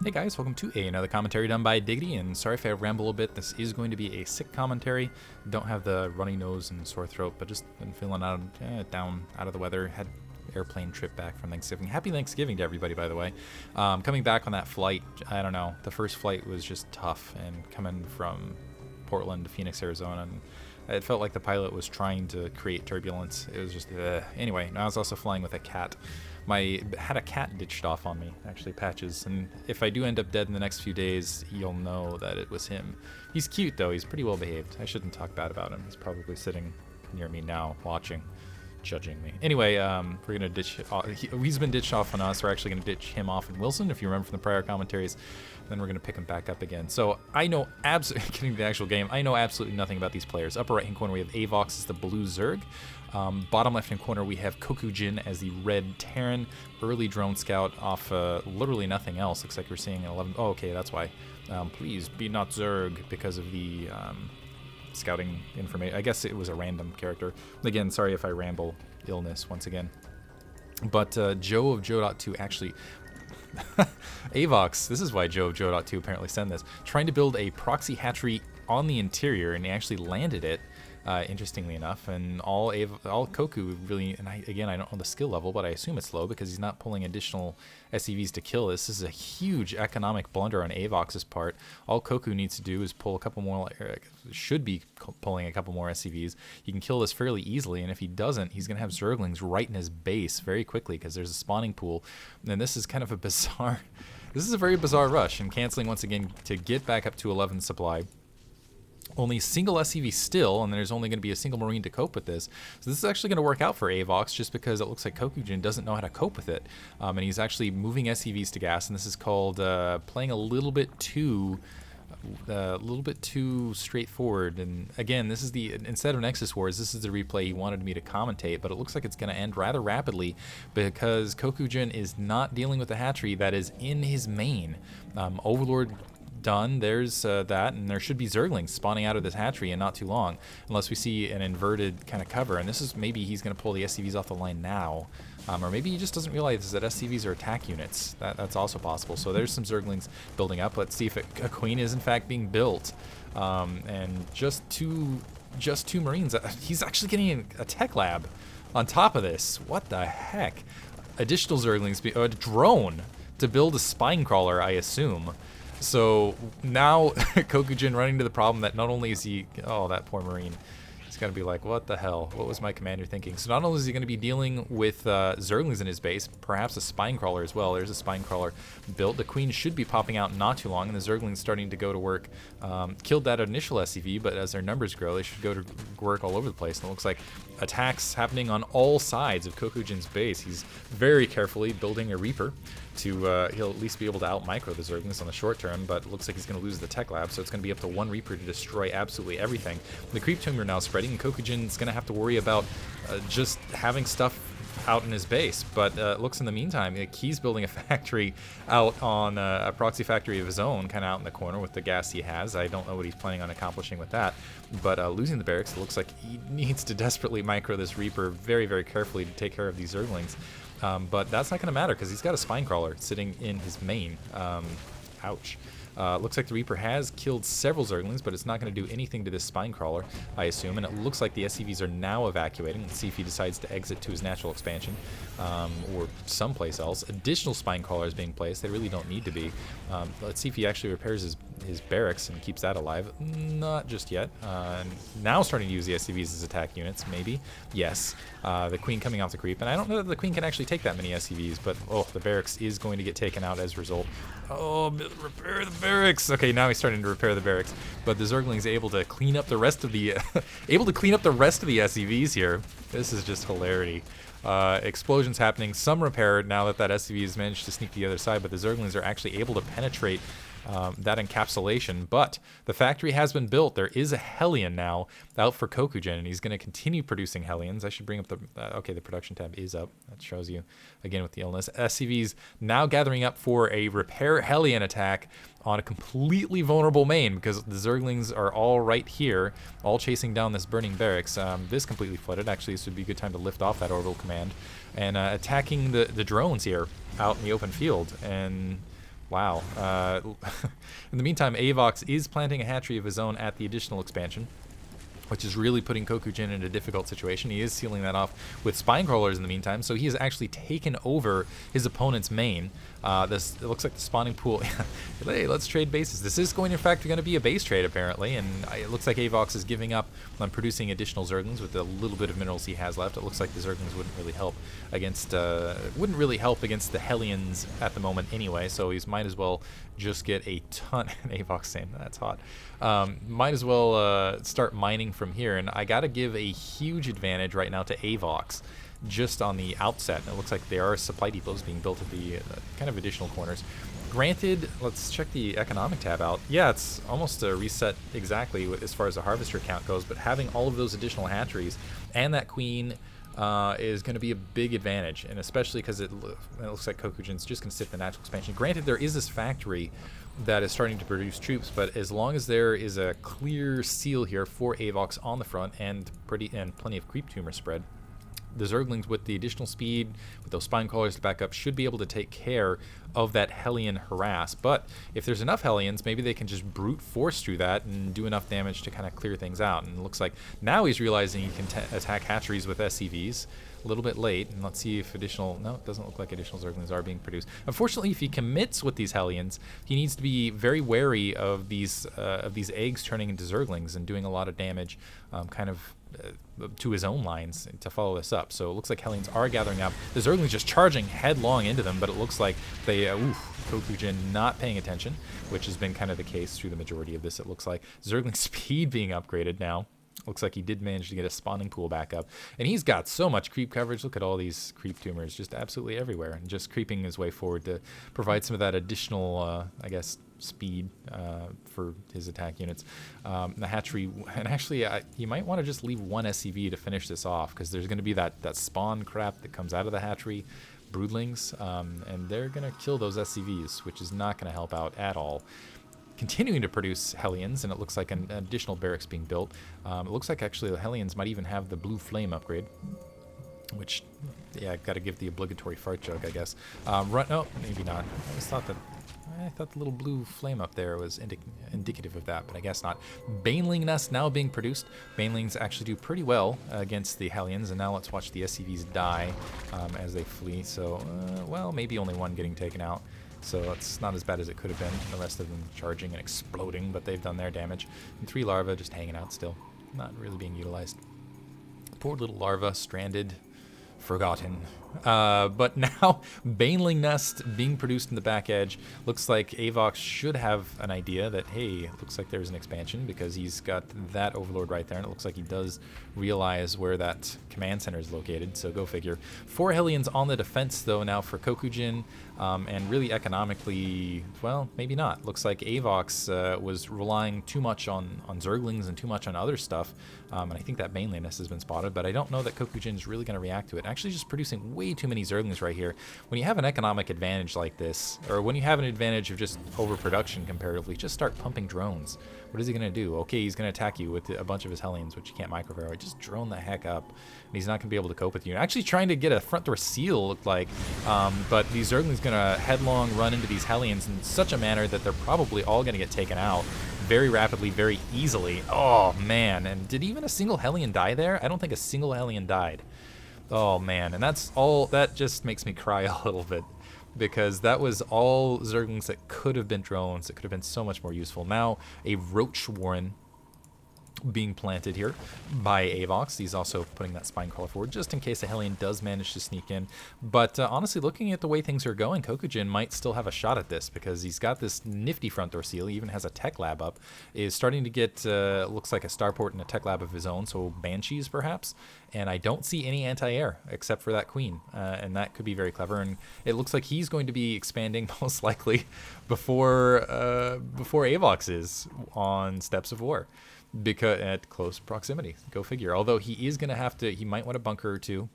Hey guys, welcome to another commentary done by Diggity, and sorry if I ramble a little bit. This is going to be a sick commentary. Don't have the runny nose and sore throat, but just been feeling down out of the weather. Had airplane trip back from Thanksgiving. Happy Thanksgiving to everybody, by the way. Coming back on that flight, I don't know. The first flight was just tough, and coming from Portland to Phoenix, Arizona, and it felt like the pilot was trying to create turbulence. It was just, anyway, I was also flying with a cat. Had a cat ditched off on me, actually, Patches, and if I do end up dead in the next few days, you'll know that it was him. He's cute, though. He's pretty well behaved. I shouldn't talk bad about him. He's probably sitting near me now, watching, judging me. Anyway, we're gonna ditch. He's been ditched off on us. We're actually gonna ditch him off in Wilson, if you remember from the prior commentaries. Then we're gonna pick him back up again. So I know absolutely, getting to the actual game, I know absolutely nothing about these players. Upper right hand corner we have Avox as the blue zerg. Bottom left hand corner we have Kokujin as the red Terran, early drone scout off literally nothing else. Looks like we're seeing an 11. Oh, okay, that's why. Please be not zerg because of the scouting information. I guess it was a random character. Again, sorry if I ramble illness once again. But Joe of Joe.2 actually. Avox, this is why Joe of Joe.2 apparently sent this. Trying to build a proxy hatchery on the interior, and he actually landed it. Interestingly enough, and all Koku really, and again, I don't know the skill level, but I assume it's low because he's not pulling additional SCVs to kill this. This is a huge economic blunder on Avox's part. All Koku needs to do is pull a couple more, should be pulling a couple more SCVs. He can kill this fairly easily, and if he doesn't, he's going to have Zerglings right in his base very quickly because there's a spawning pool. And this is kind of a bizarre, this is a very bizarre rush, and canceling once again to get back up to 11 supply. Only single SCV still, and there's only going to be a single Marine to cope with this. So this is actually going to work out for Avox just because it looks like Kokujin doesn't know how to cope with it. And he's actually moving SCVs to gas, and this is called playing a little bit too straightforward. And again, this is the, instead of Nexus Wars, this is the replay he wanted me to commentate, but it looks like it's going to end rather rapidly because Kokujin is not dealing with the hatchery that is in his main. Overlord done, there's that, and there should be Zerglings spawning out of this hatchery in not too long, unless we see an inverted kind of cover, and this is, maybe he's going to pull the SCVs off the line now, or maybe he just doesn't realize that SCVs are attack units. That's also possible. So there's some Zerglings building up. Let's see if a queen is in fact being built, and just two Marines. He's actually getting a tech lab on top of this. What the heck? Additional Zerglings, a drone to build a spine crawler, I assume. So now Kokujin running into the problem that not only is he, oh, that poor Marine, he's going to be like, what the hell? What was my commander thinking? So not only is he going to be dealing with Zerglings in his base, perhaps a spine crawler as well. There's a spine crawler built. The queen should be popping out not too long, and the Zerglings starting to go to work. Killed that initial SCV, but as their numbers grow, they should go to work all over the place. And it looks like attacks happening on all sides of Kokujin's base. He's very carefully building a Reaper to, he'll at least be able to out-micro the Zerglings on the short term, but it looks like he's going to lose the tech lab, so it's going to be up to one Reaper to destroy absolutely everything. The creep tomb are now spreading, and Kokujin's going to have to worry about just having stuff out in his base, but it looks in the meantime like he's building a factory out on a proxy factory of his own, kind of out in the corner with the gas he has. I don't know what he's planning on accomplishing with that, but losing the barracks, it looks like he needs to desperately micro this Reaper very, very carefully to take care of these Zerglings. But that's not going to matter because he's got a spine crawler sitting in his main. Ouch. Looks like the Reaper has killed several Zerglings, but it's not going to do anything to this spine crawler, I assume. And it looks like the SCVs are now evacuating. Let's see if he decides to exit to his natural expansion or someplace else. Additional spine crawlers being placed. They really don't need to be. Let's see if he actually repairs his barracks and keeps that alive. Not just yet. Now starting to use the SCVs as attack units, maybe. Yes. The queen coming off the creep. And I don't know that the queen can actually take that many SCVs, but oh, the barracks is going to get taken out as a result. Oh, repair the barracks. Okay, now he's starting to repair the barracks, but the Zergling's able to clean up the rest of the SCVs here. This is just hilarity. Explosions happening, some repair now that SCV has managed to sneak to the other side, but the Zerglings are actually able to penetrate that encapsulation. But the factory has been built. There is a Hellion now out for Kokujin, and he's going to continue producing Hellions. I should bring up the, okay, the production tab is up. That shows you, again, with the illness. SCV's now gathering up for a repair Hellion attack on a completely vulnerable main because the Zerglings are all right here, all chasing down this burning barracks. This completely flooded. Actually, this would be a good time to lift off that orbital command and attacking the drones here out in the open field. And Wow. In the meantime, Avox is planting a hatchery of his own at the additional expansion, which is really putting Kokujin in a difficult situation. He is sealing that off with spine crawlers in the meantime, so he has actually taken over his opponent's main. It looks like the spawning pool. Hey, let's trade bases. This is in fact, going to be a base trade apparently, and it looks like Avox is giving up on producing additional zerglings with the little bit of minerals he has left. It looks like the zerglings wouldn't really help against the Hellions at the moment anyway, so he might as well just get a ton. Avox saying that's hot. Might as well start mining from here, and I gotta give a huge advantage right now to Avox just on the outset. It looks like there are supply depots being built at the kind of additional corners. Granted, let's check the economic tab out. Yeah, it's almost a reset exactly as far as the harvester count goes, but having all of those additional hatcheries and that queen is going to be a big advantage, and especially because it looks like Kokujin's just going to sit in the natural expansion. Granted, there is this factory that is starting to produce troops, but as long as there is a clear seal here for Avox on the front and plenty of creep tumor spread, the Zerglings with the additional speed, with those spine crawlers to back up, should be able to take care of that Hellion harass. But if there's enough Hellions, maybe they can just brute force through that and do enough damage to kind of clear things out. And it looks like now he's realizing he can attack hatcheries with SCVs. A little bit late, and let's see if additional... No, it doesn't look like additional Zerglings are being produced. Unfortunately, if he commits with these Hellions, he needs to be very wary of these eggs turning into Zerglings and doing a lot of damage to his own lines to follow this up. So it looks like Hellions are gathering up. The Zerglings just charging headlong into them, but it looks like they... Kokujin not paying attention, which has been kind of the case through the majority of this, it looks like. Zergling speed being upgraded now. Looks like he did manage to get a spawning pool back up. And he's got so much creep coverage. Look at all these creep tumors just absolutely everywhere. And just creeping his way forward to provide some of that additional, I guess, speed for his attack units. The hatchery, and actually, you might want to just leave one SCV to finish this off, because there's going to be that spawn crap that comes out of the hatchery, broodlings, and they're going to kill those SCVs, which is not going to help out at all. Continuing to produce Hellions, and it looks like an additional barracks being built. It looks like actually the Hellions might even have the blue flame upgrade, which, yeah, I've got to give the obligatory fart joke, I guess. No, maybe not. I thought the little blue flame up there was indicative of that, but I guess not. Baneling Nest now being produced. Banelings actually do pretty well against the Hellions, and now let's watch the SCVs die as they flee. So, well, maybe only one getting taken out. So it's not as bad as it could have been. The rest of them charging and exploding, but they've done their damage. And 3 larvae just hanging out still, not really being utilized. Poor little larva, stranded, forgotten. But now, Baneling Nest being produced in the back edge. Looks like Avox should have an idea that, hey, looks like there's an expansion, because he's got that Overlord right there, and it looks like he does realize where that command center is located, so go figure. 4 Hellions on the defense, though, now for Kokujin, and really economically, well, maybe not. Looks like Avox was relying too much on Zerglings and too much on other stuff, and I think that Baneling Nest has been spotted, but I don't know that Kokujin is really going to react to it. Actually, just producing way too many Zerglings right here. When you have an economic advantage like this, or when you have an advantage of just overproduction comparatively, just start pumping drones. What is he going to do? Okay, he's going to attack you with a bunch of his Hellions, which you can't microbarrel. Just drone the heck up, and he's not going to be able to cope with you. Actually trying to get a front door seal, looked like, but the Zergling's going to headlong run into these Hellions in such a manner that they're probably all going to get taken out very rapidly, very easily. Oh, man. And did even a single Hellion die there? I don't think a single Hellion died. Oh, man. And that's all. That just makes me cry a little bit, because that was all Zerglings that could have been drones. It could have been so much more useful. Now, a Roach Warren being planted here by Avox. He's also putting that spine crawler forward just in case a Hellion does manage to sneak in. But honestly, looking at the way things are going, Kokujin might still have a shot at this, because he's got this nifty front door seal. He even has a tech lab up. Is starting to get, looks like a starport and a tech lab of his own, so Banshees perhaps. And I don't see any anti-air except for that queen, and that could be very clever. And it looks like he's going to be expanding most likely before Avox is on Steps of War, because at close proximity. Go figure. Although he is going to have to, he might want a bunker or two,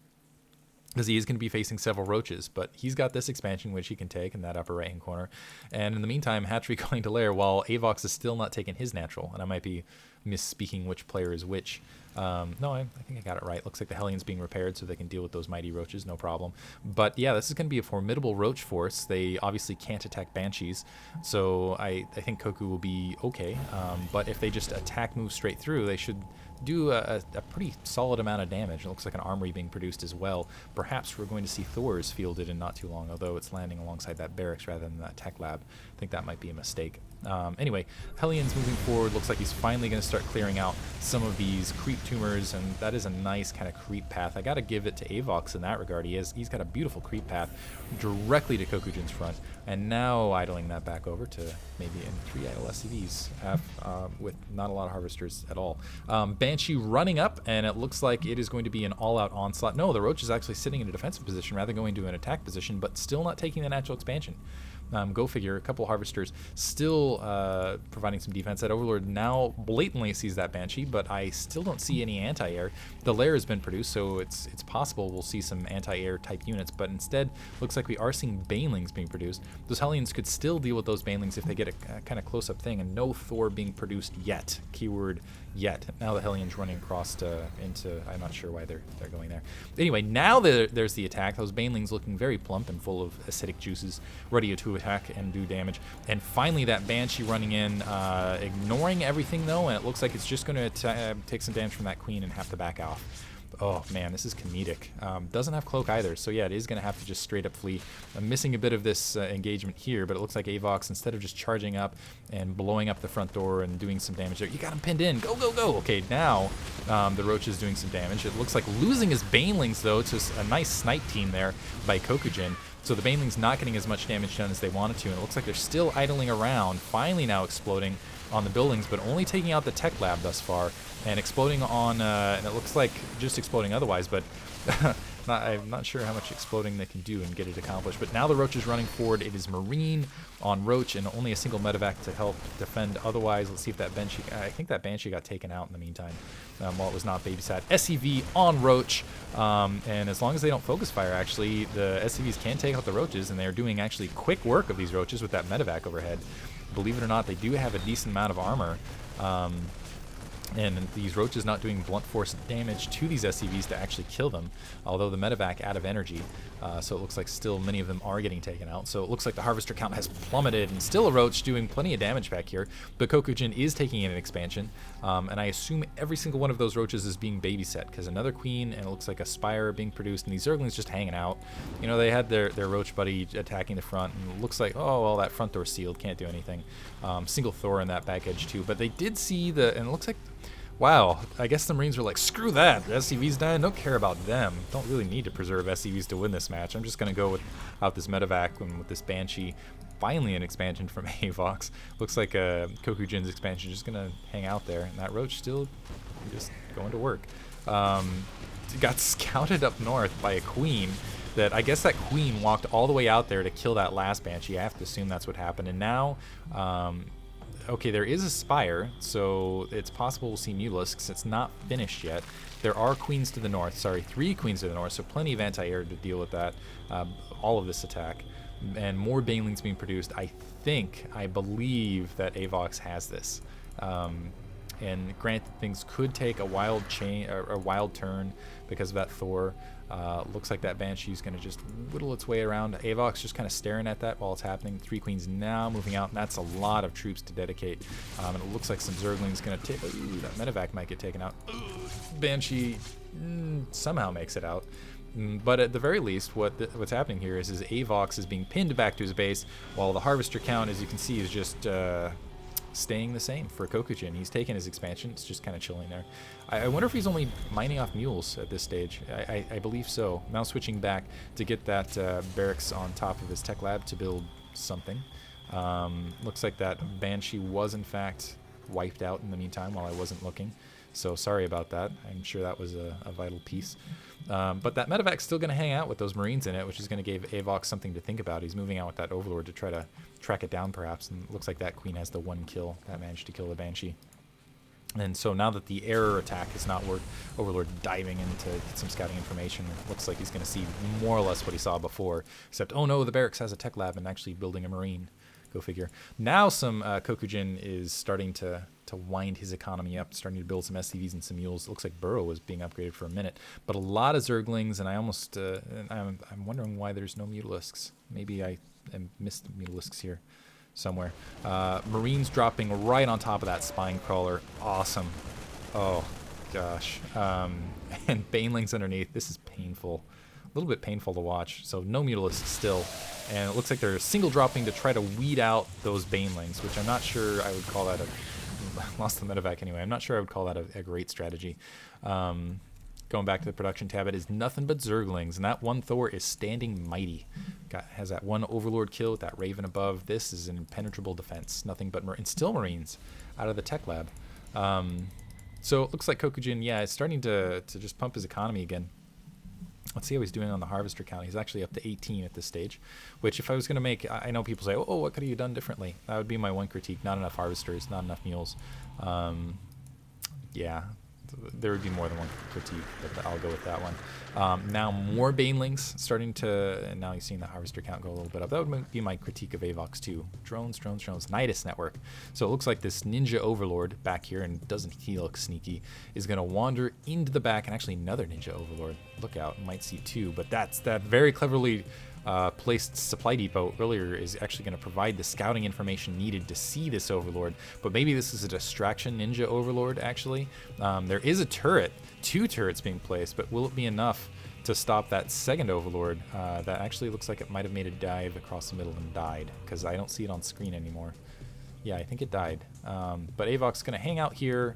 because he is going to be facing several roaches, but he's got this expansion which he can take in that upper right hand corner. And in the meantime, hatchery going to lair while Avox is still not taking his natural, and I might be misspeaking which player is which. No, I think I got it right. Looks like the Hellions being repaired so they can deal with those mighty roaches, no problem. But yeah, this is going to be a formidable roach force. They obviously can't attack Banshees, so I think Koku will be okay. But if they just attack, move straight through, they should do a pretty solid amount of damage. It looks like an armory being produced as well. Perhaps we're going to see Thors fielded in not too long, although it's landing alongside that barracks rather than that tech lab. I think that might be a mistake. Anyway, Hellions moving forward. Looks like he's finally going to start clearing out some of these creep tumors, and that is a nice kind of creep path. I got to give it to Avox in that regard. He's got a beautiful creep path directly to Kokujin's front, and now idling that back over to maybe in 3 idle SCVs with not a lot of harvesters at all. Banshee running up, and it looks like it is going to be an all-out onslaught. No, the Roach is actually sitting in a defensive position rather going to an attack position, but still not taking the natural expansion. Go figure, a couple harvesters still providing some defense. That Overlord now blatantly sees that Banshee, but I still don't see any anti-air. The lair has been produced, so it's possible we'll see some anti-air type units, but instead looks like we are seeing Banelings being produced. Those Hellions could still deal with those Banelings if they get a kind of close-up thing, and no Thor being produced yet. Keyword yet. Now the Hellions running across into, I'm not sure why they're going there. Anyway, now there's the attack. Those Banelings looking very plump and full of acidic juices, ready to attack and do damage. And finally that Banshee running in, ignoring everything though, and it looks like it's just going to take some damage from that Queen and have to back off. Oh man, this is comedic. Doesn't have cloak either, so yeah, it is going to have to just straight up flee. I'm missing a bit of this engagement here, but it looks like Avox, instead of just charging up and blowing up the front door and doing some damage there, you got him pinned in. Go, go, go. Okay, now the Roach is doing some damage. It looks like losing his Banelings though to a nice snipe team there by Kokujin. So the Banelings not getting as much damage done as they wanted to, and it looks like they're still idling around, finally now exploding on the buildings, but only taking out the tech lab thus far, and exploding on, and it looks like just exploding otherwise, but I'm not sure how much exploding they can do and get it accomplished. But now the Roach is running forward. It is Marine on Roach and only a single medevac to help defend otherwise. Let's see if that Banshee, I think that Banshee got taken out in the meantime while it was not babysat. SCV on Roach, and as long as they don't focus fire, actually, the SCVs can take out the Roaches, and they're doing actually quick work of these Roaches with that medevac overhead. Believe it or not, they do have a decent amount of armor. And these Roaches not doing blunt force damage to these SCVs to actually kill them, although the medevac out of energy, so it looks like still many of them are getting taken out. So it looks like the Harvester count has plummeted, and still a Roach doing plenty of damage back here, but Kokujin is taking in an expansion, and I assume every single one of those Roaches is being babysat, because another Queen, and it looks like a Spire being produced, and these Zerglings just hanging out. You know, they had their Roach buddy attacking the front, and it looks like, oh, well, that front door sealed, can't do anything. Single Thor in that back edge too, but they did see and it looks like, wow, I guess the Marines were like, screw that, the SCV's dying, don't care about them. Don't really need to preserve SCVs to win this match. I'm just going to go without this medevac and with this Banshee. Finally an expansion from Avox. Looks like Kokujin's expansion is just going to hang out there, and that Roach still just going to work. Got scouted up north by a Queen. That I guess that Queen walked all the way out there to kill that last Banshee. I have to assume that's what happened. And now, okay, there is a Spire, so it's possible we'll see Mutalisks. It's not finished yet. There are Queens to the north, sorry, 3 Queens to the north, so plenty of anti-air to deal with that, all of this attack. And more Banelings being produced. I believe that Avox has this. And granted, things could take a wild turn because of that Thor. Looks like that Banshee is going to just whittle its way around. Avox just kind of staring at that while it's happening. 3 Queens now moving out, and that's a lot of troops to dedicate. And it looks like some Zerglings going to take... Ooh, that medevac might get taken out. Ooh, Banshee somehow makes it out. But at the very least, what's happening here is Avox is being pinned back to his base, while the Harvester count, as you can see, is just... staying the same for Kokujin. He's taken his expansion. It's just kind of chilling there. I wonder if he's only mining off mules at this stage. I believe so. Now switching back to get that barracks on top of his tech lab to build something. Looks like that Banshee was in fact wiped out in the meantime while I wasn't looking. So sorry about that. I'm sure that was a vital piece. But that medevac's still going to hang out with those Marines in it, which is going to give Avox something to think about. He's moving out with that Overlord to try to track it down perhaps, and it looks like that Queen has the 1 kill that managed to kill the Banshee. And so now that the error attack has not worked, Overlord diving in to get some scouting information. It looks like he's going to see more or less what he saw before, except, oh no, the barracks has a tech lab and actually building a Marine. Go figure. Now some Kokujin is starting to wind his economy up, starting to build some SCVs and some mules. It looks like Burrow was being upgraded for a minute, but a lot of Zerglings, and I almost I'm wondering why there's no Mutalisks. Maybe I missed Mutalisks here somewhere. Marines dropping right on top of that spine crawler. Awesome. Oh gosh. And Banelings underneath. This is painful. A little bit painful to watch. So no Mutalisks still. And it looks like they're single dropping to try to weed out those Banelings, which I'm not sure I would call that lost the medevac anyway. I'm not sure I would call that a great strategy. Going back to the production tab, it is nothing but Zerglings, and that one Thor is standing mighty. Has that one Overlord kill with that Raven above. This is an impenetrable defense. Nothing but and still Marines out of the tech lab. So it looks like Kokujin, yeah, is starting to just pump his economy again. Let's see how he's doing on the harvester count. He's actually up to 18 at this stage, which if I was going to make, I know people say, oh, what could he have done differently? That would be my one critique. Not enough harvesters, not enough mules. Yeah, there would be more than one critique, but I'll go with that one. Now more Banelings starting to, and now you've seen the harvester count go a little bit up. That would be my critique of Avox too. Drones, Nidus network. So it looks like this Ninja Overlord back here, and doesn't he look sneaky, is going to wander into the back, and actually another Ninja Overlord. Look out, might see two, but that very cleverly placed supply depot earlier is actually going to provide the scouting information needed to see this Overlord. But maybe this is a distraction Ninja Overlord, actually. There is a turret, 2 turrets being placed, but will it be enough to stop that second Overlord? That actually looks like it might have made a dive across the middle and died, because I don't see it on screen anymore. Yeah, I think it died. But Avox is going to hang out here,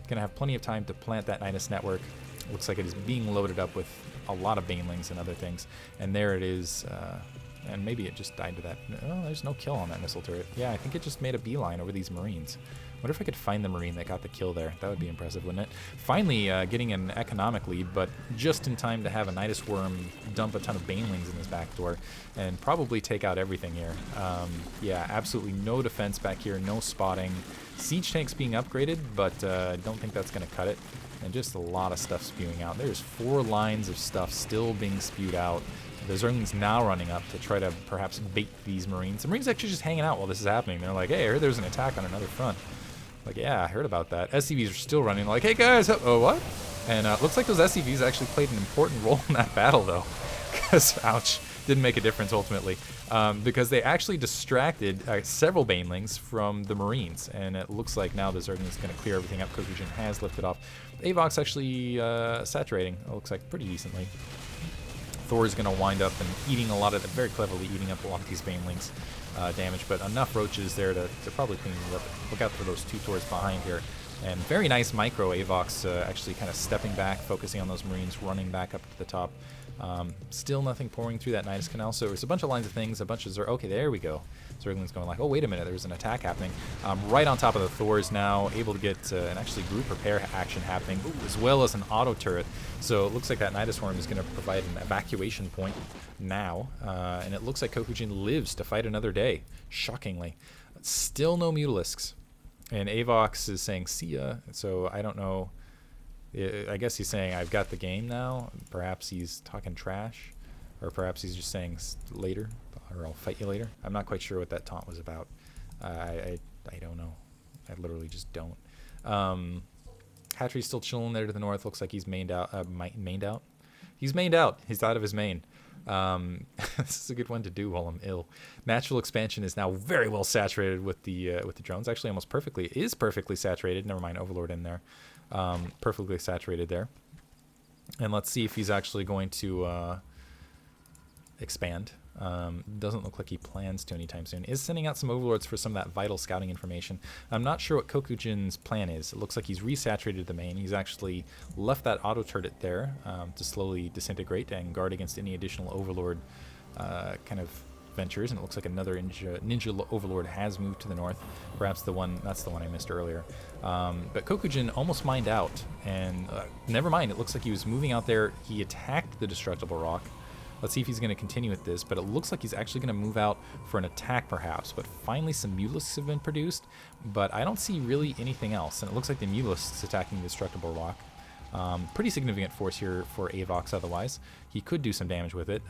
going to have plenty of time to plant that Nidus network. Looks like it is being loaded up with a lot of Banelings and other things. And there it is. And maybe it just died to that. Oh, there's no kill on that missile turret. Yeah, I think it just made a beeline over these Marines. Wonder if I could find the Marine that got the kill there. That would be impressive, wouldn't it? Finally getting an economic lead, but just in time to have a Nidus Worm dump a ton of Banelings in his back door and probably take out everything here. Yeah, absolutely no defense back here, no spotting. Siege tanks being upgraded, but I don't think that's going to cut it. And just a lot of stuff spewing out. There's 4 lines of stuff still being spewed out. The Zerglings now running up to try to perhaps bait these Marines. The Marines actually just hanging out while this is happening. They're like, hey, I heard there's an attack on another front. Like, yeah, I heard about that. SCVs are still running. Like, hey guys, oh, what? And looks like those SCVs actually played an important role in that battle, though. Because, ouch, didn't make a difference ultimately. Because they actually distracted several Banelings from the Marines. And it looks like now the Zerglings is going to clear everything up. Kokujin has lifted off. Avox actually saturating, it looks like, pretty decently. Thor is going to wind up and very cleverly eating up a lot of these Banelings damage, but enough roaches there to probably clean it up. Look out for those 2 Thors behind here. And very nice micro Avox actually kind of stepping back, focusing on those Marines, running back up to the top. Still nothing pouring through that Nidus Canal, so there's a bunch of lines of things, a bunch of okay, there we go. Zergling's going like, oh, wait a minute, there's an attack happening. Right on top of the Thors now, able to get an actually group repair action happening, as well as an auto turret. So it looks like that Nidus Worm is going to provide an evacuation point now, and it looks like Kokujin lives to fight another day, shockingly. Still no Mutalisks, and Avox is saying, see ya, so I don't know. I guess he's saying, I've got the game now. Perhaps he's talking trash, or perhaps he's just saying later, or I'll fight you later. I'm not quite sure what that taunt was about. I don't know. I literally just don't. Hatchery's still chilling there to the north. Looks like he's mained out. He's mained out. He's out of his main. This is a good one to do while I'm ill. Natural expansion is now very well saturated with the drones. Actually, almost perfectly. It is perfectly saturated. Never mind, Overlord in there. Perfectly saturated there. And let's see if he's actually going to expand. Doesn't look like he plans to anytime soon. Is sending out some Overlords for some of that vital scouting information. I'm not sure what Kokujin's plan is. It looks like he's resaturated the main. He's actually left that auto turret there to slowly disintegrate and guard against any additional Overlord kind of ventures. And it looks like another Ninja Overlord has moved to the north. Perhaps that's the one I missed earlier. But Kokujin almost mined out. And never mind, it looks like he was moving out there. He attacked the Destructible Rock. Let's see if he's going to continue with this, but it looks like he's actually going to move out for an attack perhaps. But finally some Mutalisks have been produced, but I don't see really anything else. And it looks like the Mutalisks attacking the Destructible Rock. Pretty significant force here for Avox otherwise. He could do some damage with it,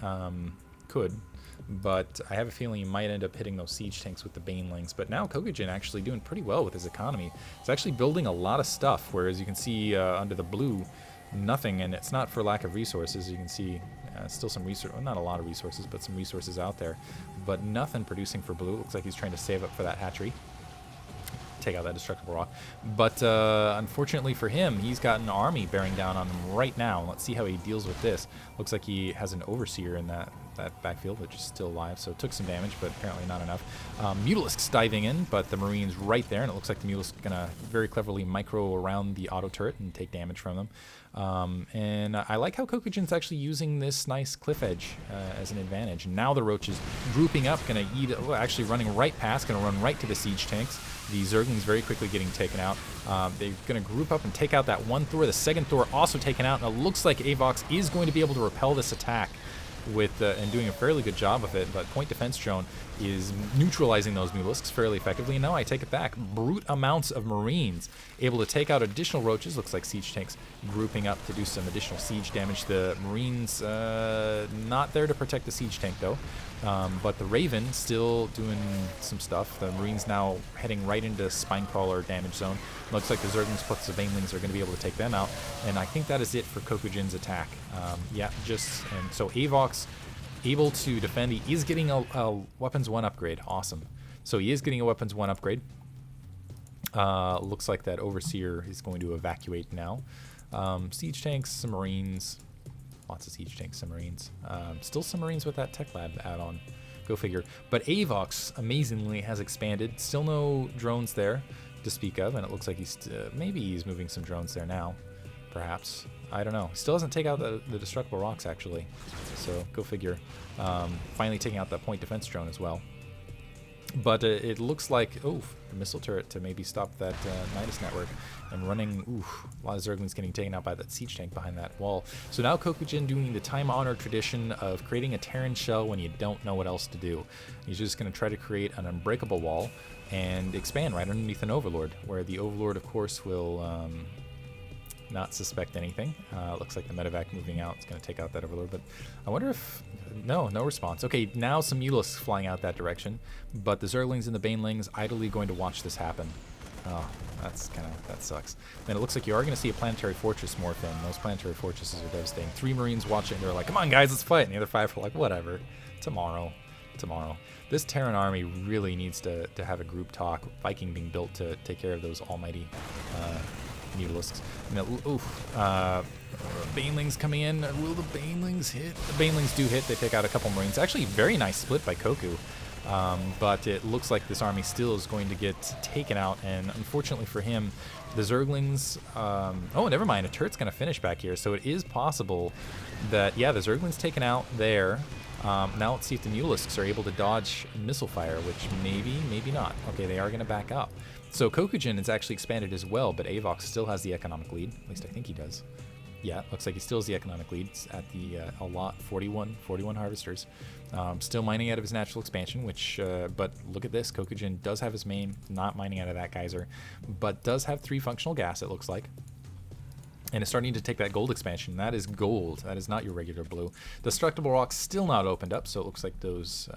but I have a feeling he might end up hitting those siege tanks with the banelings. But now Kokujin actually doing pretty well with his economy. He's actually building a lot of stuff, whereas you can see under the blue, nothing, and it's not for lack of resources. You can see still some resources, well, not a lot of resources, but some resources out there, but nothing producing for blue. Looks like he's trying to save up for that hatchery, take out that destructible rock. But unfortunately for him, he's got an army bearing down on him right now. Let's see how he deals with this. Looks like he has an overseer in that backfield, which is still alive, so it took some damage, but apparently not enough. Mutalisk's diving in, but the Marine's right there, and it looks like the Mutalisk's gonna very cleverly micro around the auto turret and take damage from them. And I like how Kokujin's actually using this nice cliff edge as an advantage. Now the Roach is grouping up, gonna eat, actually running right past, gonna run right to the siege tanks. The Zerglings very quickly getting taken out. They're going to group up and take out that one Thor. The second Thor also taken out, and it looks like Avox is going to be able to repel this attack with and doing a fairly good job of it. But point defense drone is neutralizing those Mutalisks fairly effectively. And now I take it back. Brute amounts of Marines able to take out additional Roaches. Looks like siege tanks grouping up to do some additional siege damage. The Marines not there to protect the siege tank though. But the Raven still doing some stuff. The Marines now heading right into Spinecrawler damage zone. Looks like the Zerglings plus the Banelings are going to be able to take them out. And I think that is it for Kokujin's attack. Yeah, and so Avox able to defend. He is getting a Weapons 1 upgrade. Awesome. So he is getting a Weapons 1 upgrade. Looks like that Overseer is going to evacuate now. Siege tanks, some Marines. Lots of siege tanks, some Marines. Still some Marines with that Tech Lab add-on. Go figure. But Avox, amazingly, has expanded. Still no drones there to speak of, and it looks like maybe he's moving some drones there now. Perhaps. I don't know. Still hasn't taken out the destructible rocks, actually. So, go figure. Finally taking out that point defense drone as well. But it looks like, the missile turret to maybe stop that Nidus network. And running, a lot of Zerglings getting taken out by that siege tank behind that wall. So now Kokujin doing the time-honored tradition of creating a Terran shell when you don't know what else to do. He's just going to try to create an unbreakable wall and expand right underneath an Overlord, where the Overlord, of course, will not suspect anything. Looks like the medevac moving out is going to take out that Overlord, but I wonder if... No response. Okay, now some Mutalisks flying out that direction, but the Zerglings and the Banelings idly going to watch this happen. Oh, that sucks. And it looks like you are going to see a planetary fortress morph in. Those planetary fortresses are devastating. 3 Marines watching, they're like, come on guys, let's fight. And the other 5 are like, whatever, tomorrow. This Terran army really needs to have a group talk. Viking being built to take care of those almighty Mutalisks. Banelings coming in. Will the Banelings hit? The Banelings do hit. They take out a couple Marines. Actually, very nice split by Koku. But it looks like this army still is going to get taken out, and unfortunately for him, the Zerglings... oh, never mind. A turret's going to finish back here, so it is possible that, yeah, the Zerglings taken out there. Now let's see if the Mutalisks are able to dodge missile fire, which maybe not. Okay, they are going to back up. So Kokujin is actually expanded as well, but Avox still has the economic lead. At least I think he does. Yeah, looks like he still has the economic lead at the a lot 41 harvesters. Still mining out of his natural expansion, which, but look at this. Kokujin does have his main, not mining out of that geyser, but does have 3 functional gas, it looks like. And it's starting to take that gold expansion. That is gold. That is not your regular blue. Destructible rocks still not opened up, so it looks like those...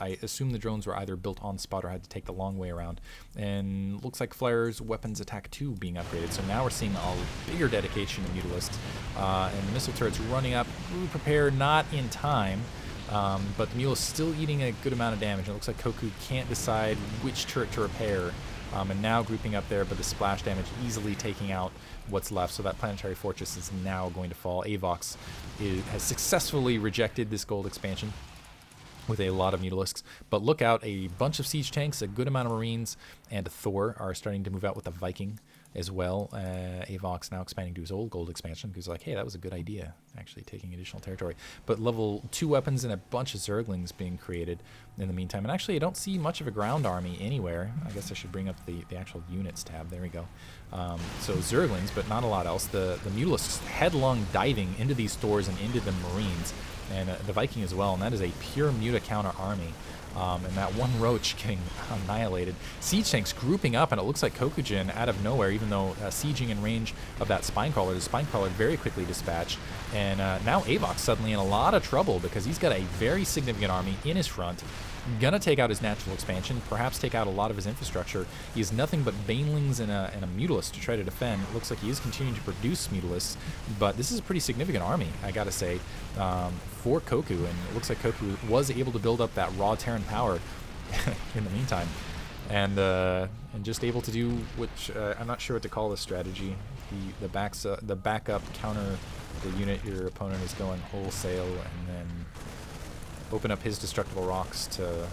I assume the drones were either built on spot or had to take the long way around. And looks like Flare's weapons attack 2 being upgraded. So now we're seeing a bigger dedication to Mutalists. And the missile turret's running up. Ooh, prepare, not in time. But the Mule is still eating a good amount of damage. It looks like Koku can't decide which turret to repair. And now grouping up there, but the splash damage easily taking out what's left. So that planetary fortress is now going to fall. Avox has successfully rejected this gold expansion with a lot of Mutalisks. But look out, a bunch of siege tanks, a good amount of Marines, and a Thor are starting to move out with a Viking as well. Avox now expanding to his old gold expansion, because like, hey, that was a good idea, actually taking additional territory. But level 2 weapons and a bunch of Zerglings being created in the meantime. And actually, I don't see much of a ground army anywhere. I guess I should bring up the actual units tab. There we go. So Zerglings, but not a lot else. The Mutalisks headlong diving into these Thors and into the Marines. And the Viking as well, and that is a pure Muta counter army. and that one roach getting annihilated. Siege tanks grouping up, and it looks like Kokujin out of nowhere, even though sieging in range of that Spinecrawler. The Spinecrawler very quickly dispatched, and now Avox suddenly in a lot of trouble because he's got a very significant army in his front. Gonna take out his natural expansion, perhaps take out a lot of his infrastructure. He has nothing but Banelings and a Mutalisk to try to defend. It looks like he is continuing to produce Mutalisks, but this is a pretty significant army, I gotta say, for Koku, and it looks like Koku was able to build up that raw Terran power in the meantime, and just able to do, which I'm not sure what to call this strategy. The backup counter the unit your opponent is going wholesale, and then open up his destructible rocks to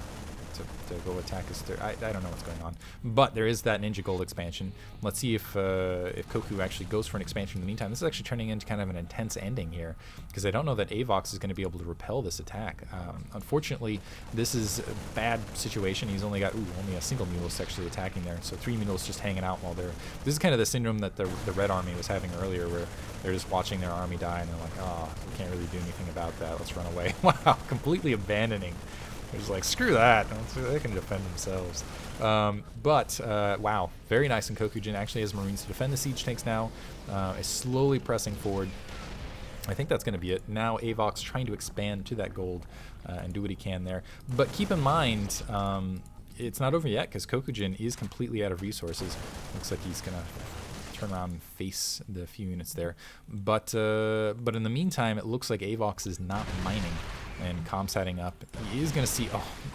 go attack his I don't know what's going on, but there is that Ninja Gold expansion. Let's see if Koku actually goes for an expansion in the meantime. This is actually turning into kind of an intense ending here, because I don't know that Avox is going to be able to repel this attack. Unfortunately, this is a bad situation. He's only got only a single Mutalisk actually attacking there, so 3 Mutalisks just hanging out while they're. This is kind of the syndrome that the Red Army was having earlier, where they're just watching their army die and they're like, oh, we can't really do anything about that. Let's run away. Wow, completely abandoning. They're just like, screw that. They can defend themselves. Wow, very nice. And Kokujin actually has Marines to defend the siege tanks now. Is slowly pressing forward. I think that's going to be it. Now Avox trying to expand to that gold and do what he can there. But keep in mind, it's not over yet, because Kokujin is completely out of resources. Looks like he's going to turn around and face the few units there. But in the meantime, it looks like Avox is not mining and comsatting up. He is going to see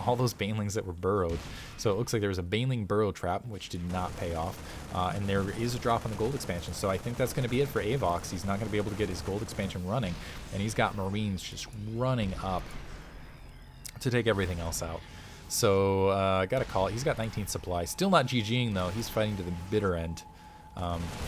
all those Banelings that were burrowed. So it looks like there was a Baneling burrow trap, which did not pay off. And there is a drop on the gold expansion. So I think that's going to be it for Avox. He's not going to be able to get his gold expansion running. And he's got Marines just running up to take everything else out. So I got to call it. He's got 19 supply. Still not GGing, though. He's fighting to the bitter end.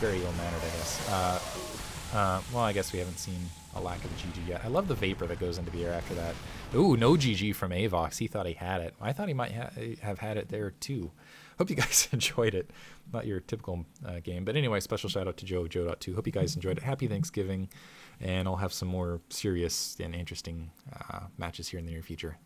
Very ill-mannered, I guess. Well, I guess we haven't seen a lack of GG yet. I love the vapor that goes into the air after that. Ooh, no GG from Avox. He thought he had it. I thought he might have had it there too. Hope you guys enjoyed it. Not your typical game. But anyway, special shout out to Joe.2. Hope you guys enjoyed it. Happy Thanksgiving. And I'll have some more serious and interesting matches here in the near future.